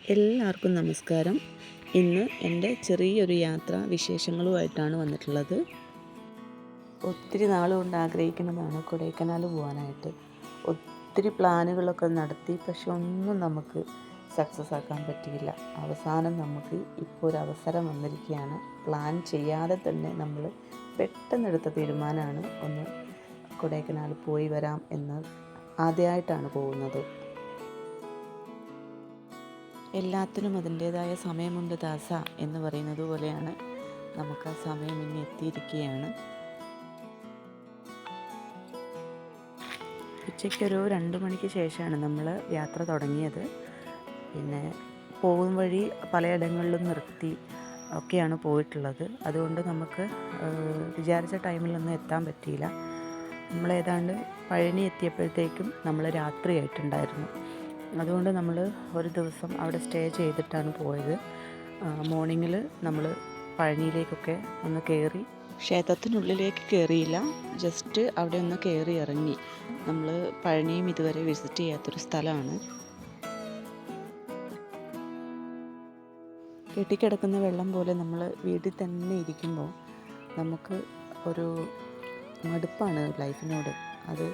എല്ലാവർക്കും നമസ്കാരം. ഇന്ന് എൻ്റെ ചെറിയൊരു യാത്രാ വിശേഷങ്ങളുമായിട്ടാണ് വന്നിട്ടുള്ളത്. ഒത്തിരി നാളുകൊണ്ട് ആഗ്രഹിക്കുന്നതാണ് കൊടൈക്കനാൽ പോകാനായിട്ട്. ഒത്തിരി പ്ലാനുകളൊക്കെ നടത്തി, പക്ഷെ ഒന്നും നമുക്ക് സക്സസ് ആക്കാൻ പറ്റിയില്ല. അവസാനം നമുക്ക് ഇപ്പോൾ ഒരു അവസരം വന്നിരിക്കുകയാണ്. പ്ലാൻ ചെയ്യാതെ തന്നെ നമ്മൾ പെട്ടെന്നെടുത്ത തീരുമാനമാണ് ഒന്ന് കൊടൈക്കനാൽ പോയി വരാം എന്ന്. ആദ്യമായിട്ടാണ് പോകുന്നത്. എല്ലാത്തിനും അതിൻ്റേതായ സമയമുണ്ട് ദാസ എന്ന് പറയുന്നത് പോലെയാണ് നമുക്ക് ആ സമയം ഇനി എത്തിയിരിക്കുകയാണ്. ഉച്ചയ്ക്കൊരു 2 മണിക്ക് ശേഷമാണ് നമ്മൾ യാത്ര തുടങ്ങിയത്. പിന്നെ പോകും വഴി പലയിടങ്ങളിലും നിർത്തി ഒക്കെയാണ് പോയിട്ടുള്ളത്. അതുകൊണ്ട് നമുക്ക് വിചാരിച്ച ടൈമിലൊന്നും എത്താൻ പറ്റിയില്ല. നമ്മളേതാണ്ട് പഴനി എത്തിയപ്പോഴത്തേക്കും നമ്മൾ രാത്രിയായിട്ടുണ്ടായിരുന്നു. അതുകൊണ്ട് നമ്മൾ ഒരു ദിവസം അവിടെ സ്റ്റേ ചെയ്തിട്ടാണ് പോയത്. മോർണിംഗിൽ നമ്മൾ പഴനിയിലേക്കൊക്കെ ഒന്ന് കയറി. ക്ഷേത്രത്തിനുള്ളിലേക്ക് കയറിയില്ല, ജസ്റ്റ് അവിടെ ഒന്ന് കയറി ഇറങ്ങി. നമ്മൾ പഴനിയും ഇതുവരെ വിസിറ്റ് ചെയ്യാത്തൊരു സ്ഥലമാണ്. കെട്ടിക്കിടക്കുന്ന വെള്ളം പോലെ നമ്മൾ വീട്ടിൽ തന്നെ ഇരിക്കുമ്പോൾ നമുക്ക് ഒരു മടുപ്പാണ് ലൈഫിനോട്. അത്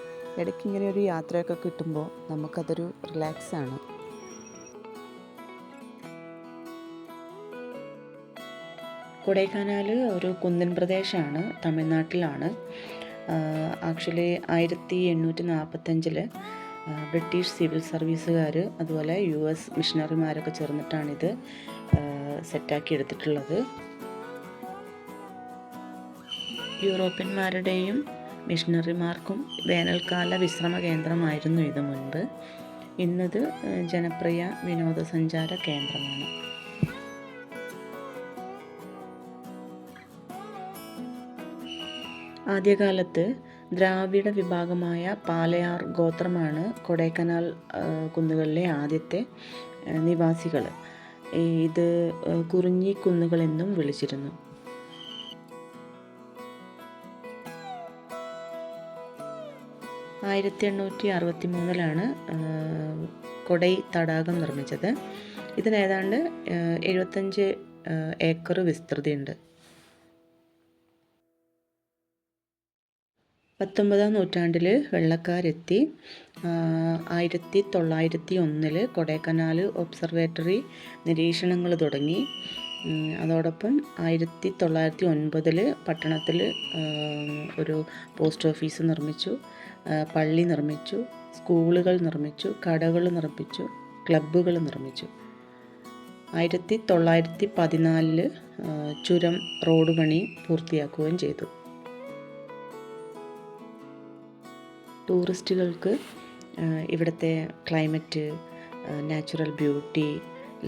ഇടയ്ക്ക് ഇങ്ങനെ ഒരു യാത്രയൊക്കെ കിട്ടുമ്പോൾ നമുക്കതൊരു റിലാക്സാണ്. കൊടൈക്കനാൽ ഒരു കുന്നിൻ പ്രദേശമാണ്, തമിഴ്നാട്ടിലാണ്. ആക്ച്വലി 1845 ബ്രിട്ടീഷ് സിവിൽ സർവീസുകാർ അതുപോലെ US മിഷണറിമാരൊക്കെ ചേർന്നിട്ടാണിത് സെറ്റാക്കി എടുത്തിട്ടുള്ളത്. യൂറോപ്യന്മാരുടെയും മിഷണറിമാർക്കും വേനൽക്കാല വിശ്രമ കേന്ദ്രമായിരുന്നു ഇത് മുൻപ്. ഇന്നത് ജനപ്രിയ വിനോദസഞ്ചാര കേന്ദ്രമാണ്. ആദ്യകാലത്ത് ദ്രാവിഡ വിഭാഗമായ പാലയാർ ഗോത്രമാണ് കൊടൈക്കനാൽ കുന്നുകളിലെ ആദ്യത്തെ നിവാസികൾ. ഇത് കുറിഞ്ഞി കുന്നുകളെന്നും വിളിച്ചിരുന്നു. 1863 കൊടൈ തടാകം നിർമ്മിച്ചത്. ഇതിനേതാണ്ട് 75 ഏക്കർ വിസ്തൃതിയുണ്ട്. 19-ാം നൂറ്റാണ്ടിൽ വെള്ളക്കാരെത്തി 1901 കൊടൈക്കനാൽ ഒബ്സർവേറ്ററി നിരീക്ഷണങ്ങൾ തുടങ്ങി. അതോടൊപ്പം 1909 പട്ടണത്തിൽ ഒരു പോസ്റ്റ് ഓഫീസ് നിർമ്മിച്ചു, പള്ളി നിർമ്മിച്ചു, സ്കൂളുകൾ നിർമ്മിച്ചു, കടകൾ നിർമ്മിച്ചു, ക്ലബ്ബുകൾ നിർമ്മിച്ചു. 1914 ചുരം റോഡ് പണി പൂർത്തിയാക്കുകയും ചെയ്തു. ടൂറിസ്റ്റുകൾക്ക് ഇവിടുത്തെ ക്ലൈമറ്റ്, നാച്ചുറൽ ബ്യൂട്ടി,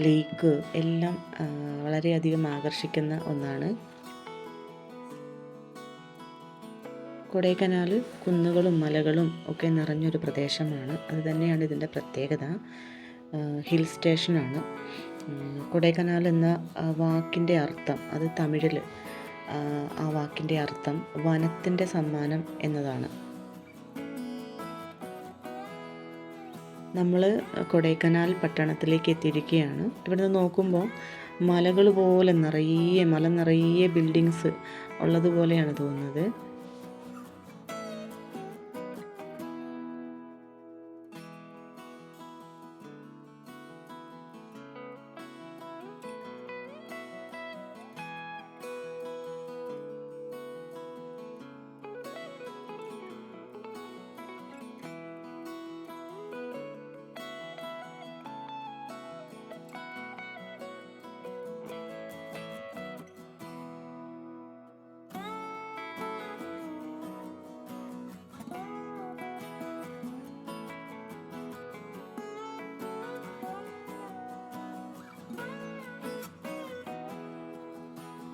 ലേക്ക് എല്ലാം വളരെയധികം ആകർഷിക്കുന്ന ഒന്നാണ്. കൊടൈക്കനാൽ കുന്നുകളും മലകളും ഒക്കെ നിറഞ്ഞൊരു പ്രദേശമാണ്. അതുതന്നെയാണ് ഇതിൻ്റെ പ്രത്യേകത. ഹിൽ സ്റ്റേഷനാണ്. കൊടൈക്കനാൽ എന്ന വാക്കിൻ്റെ അർത്ഥം, അത് തമിഴിൽ ആ വാക്കിൻ്റെ അർത്ഥം വനത്തിൻ്റെ സമ്മാനം എന്നതാണ്. നമ്മൾ കൊടൈക്കനാൽ പട്ടണത്തിലേക്ക് എത്തിയിരിക്കുകയാണ്. ഇവിടുന്ന് നോക്കുമ്പോൾ മലകൾ പോലെ മല നിറയെ ബിൽഡിങ്സ് ഉള്ളതുപോലെയാണ് തോന്നുന്നത്.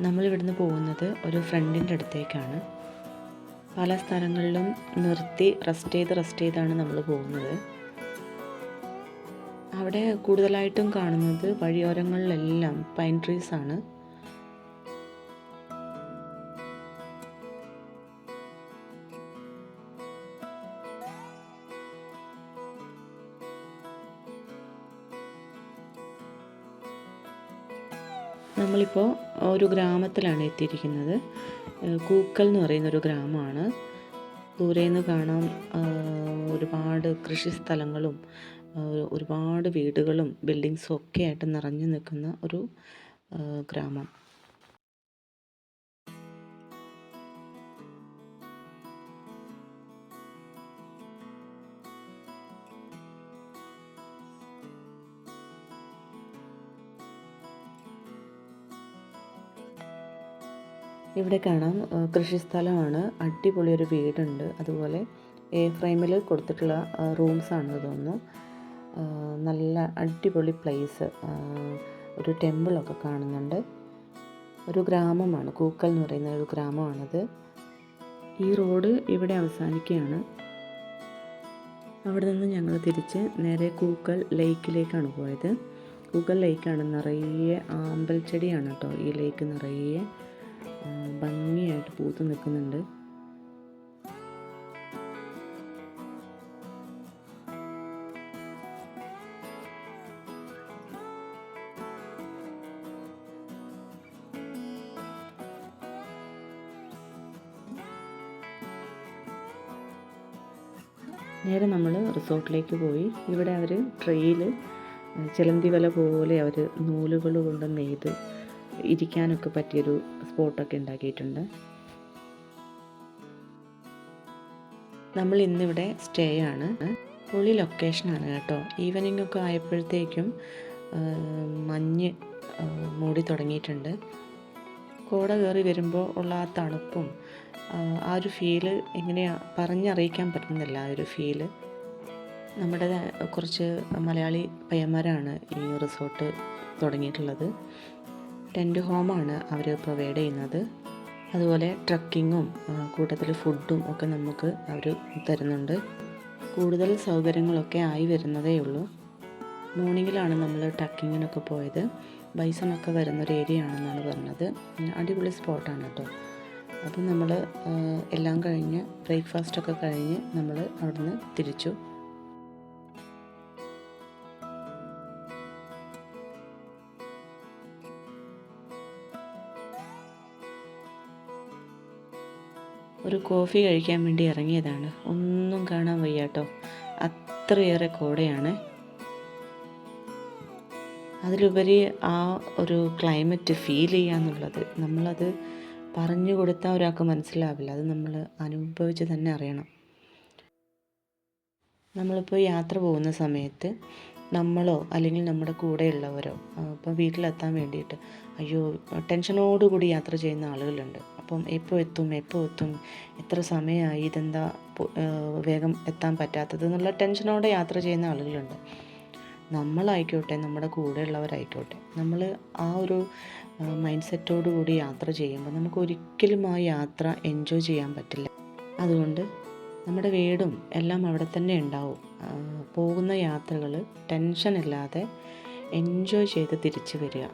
നമ്മളിവിടുന്ന് പോകുന്നത് ഒരു ഫ്രണ്ടിൻ്റെ അടുത്തേക്കാണ്. പല സ്ഥലങ്ങളിലും നിർത്തി റെസ്റ്റ് ചെയ്താണ് നമ്മൾ പോകുന്നത്. അവിടെ കൂടുതലായിട്ടും കാണുന്നത് വഴിയോരങ്ങളിലെല്ലാം പൈൻ ട്രീസ് ആണ്. നമ്മളിപ്പോൾ ഒരു ഗ്രാമത്തിലാണ് എത്തിയിരിക്കുന്നത്. കൂക്കൽ എന്ന് പറയുന്നൊരു ഗ്രാമമാണ്. ദൂരെ നിന്ന് കാണാം ഒരുപാട് കൃഷി സ്ഥലങ്ങളും ഒരുപാട് വീടുകളും ബിൽഡിങ്സും ഒക്കെ ആയിട്ട് നിറഞ്ഞു നിൽക്കുന്ന ഒരു ഗ്രാമം. ഇവിടെ കാണാം കൃഷിസ്ഥലമാണ്. അടിപൊളി ഒരു വീടുണ്ട്. അതുപോലെ ഫ്രെയിമിൽ കൊടുത്തിട്ടുള്ള റൂംസാണ് തോന്നുന്നു. നല്ല അടിപൊളി പ്ലേസ്. ഒരു ടെമ്പിളൊക്കെ കാണുന്നുണ്ട്. ഒരു ഗ്രാമമാണ്, കൂക്കൽ എന്ന് പറയുന്ന ഒരു ഗ്രാമമാണത്. ഈ റോഡ് ഇവിടെ അവസാനിക്കുകയാണ്. അവിടെ നിന്ന് ഞങ്ങൾ തിരിച്ച് നേരെ കൂക്കൽ ലേക്കിലേക്കാണ് പോയത്. കൂക്കൽ ലേക്കാണ്. നിറയെ ആമ്പൽച്ചെടിയാണ് കേട്ടോ. ഈ ലേക്ക് നിറയെ ഭംഗിയായിട്ട് പൂത്ത് നിൽക്കുന്നുണ്ട്. നേരെ നമ്മൾ റിസോർട്ടിലേക്ക് പോയി. ഇവിടെ അവർ ട്രെയിൽ ചിലന്തി വല പോലെ അവർ നൂലുകൾ കൊണ്ട് നെയ്ത് ഇരിക്കാനൊക്കെ പറ്റിയൊരു സ്പോട്ടൊക്കെ ഉണ്ടാക്കിയിട്ടുണ്ട്. നമ്മൾ ഇന്നിവിടെ സ്റ്റേ ആണ്. പൊളി ലൊക്കേഷനാണ് കേട്ടോ. ഈവനിങ് ഒക്കെ ആയപ്പോഴത്തേക്കും മഞ്ഞ് മൂടി തുടങ്ങിയിട്ടുണ്ട്. കോട കയറി വരുമ്പോൾ ഉള്ള ആ തണുപ്പും ആ ഒരു ഫീല് എങ്ങനെയാണ് പറഞ്ഞറിയിക്കാൻ പറ്റുന്നില്ല. ആ ഒരു ഫീല്. നമ്മുടെ കുറച്ച് മലയാളി പയ്യന്മാരാണ് ഈ റിസോർട്ട് തുടങ്ങിയിട്ടുള്ളത്. ടെൻറ്റ് ഹോമാണ് അവർ പ്രൊവൈഡ് ചെയ്യുന്നത്. അതുപോലെ ട്രക്കിങ്ങും കൂട്ടത്തിൽ ഫുഡും ഒക്കെ നമുക്ക് അവർ തരുന്നുണ്ട്. കൂടുതൽ സൗകര്യങ്ങളൊക്കെ ആയി വരുന്നതേ ഉള്ളൂ. മോർണിംഗിലാണ് നമ്മൾ ട്രക്കിങ്ങിനൊക്കെ പോയത്. ബൈസണൊക്കെ വരുന്നൊരു ഏരിയ ആണെന്നാണ് പറഞ്ഞത്. അടിപൊളി സ്പോട്ടാണ് കേട്ടോ. അപ്പം നമ്മൾ എല്ലാം കഴിഞ്ഞ് ബ്രേക്ക്ഫാസ്റ്റൊക്കെ കഴിഞ്ഞ് നമ്മൾ അവിടുന്ന് തിരിച്ചു. ഒരു കോഫി കഴിക്കാൻ വേണ്ടി ഇറങ്ങിയതാണ്. ഒന്നും കാണാൻ വയ്യ കേട്ടോ. അത്രയേറെ കോടയാണ്. അതിലുപരി ആ ഒരു ക്ലൈമറ്റ് ഫീൽ ചെയ്യാന്നുള്ളത് നമ്മളത് പറഞ്ഞു കൊടുത്താൽ ഒരാൾക്ക് മനസ്സിലാവില്ല. അത് നമ്മൾ അനുഭവിച്ച് തന്നെ അറിയണം. നമ്മളിപ്പോൾ യാത്ര പോകുന്ന സമയത്ത് നമ്മളോ അല്ലെങ്കിൽ നമ്മുടെ കൂടെയുള്ളവരോ ഇപ്പോൾ വീട്ടിലെത്താൻ വേണ്ടിയിട്ട് ടെൻഷനോടുകൂടി യാത്ര ചെയ്യുന്ന ആളുകളുണ്ട്. അപ്പം എപ്പോൾ എത്തും എത്ര സമയമായി, ഇതെന്താ വേഗം എത്താൻ പറ്റാത്തത് എന്നുള്ള ടെൻഷനോടെ യാത്ര ചെയ്യുന്ന ആളുകളുണ്ട്. നമ്മളായിക്കോട്ടെ, നമ്മുടെ കൂടെയുള്ളവരായിക്കോട്ടെ, നമ്മൾ ആ ഒരു മൈൻഡ് സെറ്റോടു കൂടി യാത്ര ചെയ്യുമ്പോൾ നമുക്ക് ഒരിക്കലും ആ യാത്ര എൻജോയ് ചെയ്യാൻ പറ്റില്ല. അതുകൊണ്ട് നമ്മുടെ വീടും എല്ലാം അവിടെ തന്നെ ഉണ്ടാവും. പോകുന്ന യാത്രകൾ ടെൻഷനില്ലാതെ എൻജോയ് ചെയ്ത് തിരിച്ചു വരിക.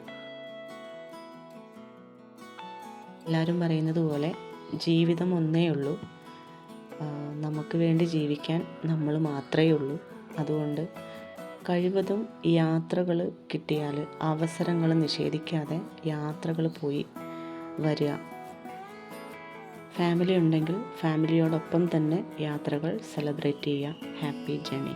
എല്ലാവരും പറയുന്നത് പോലെ ജീവിതം ഒന്നേ ഉള്ളൂ. നമുക്ക് വേണ്ടി ജീവിക്കാൻ നമ്മൾ മാത്രമേ ഉള്ളൂ. അതുകൊണ്ട് കഴിവതും യാത്രകൾ കിട്ടിയാൽ അവസരങ്ങൾ നിഷേധിക്കാതെ യാത്രകൾ പോയി വരിക. ഫാമിലി ഉണ്ടെങ്കിൽ ഫാമിലിയോടൊപ്പം തന്നെ യാത്രകൾ സെലിബ്രേറ്റ് ചെയ്യുക. Happy journey.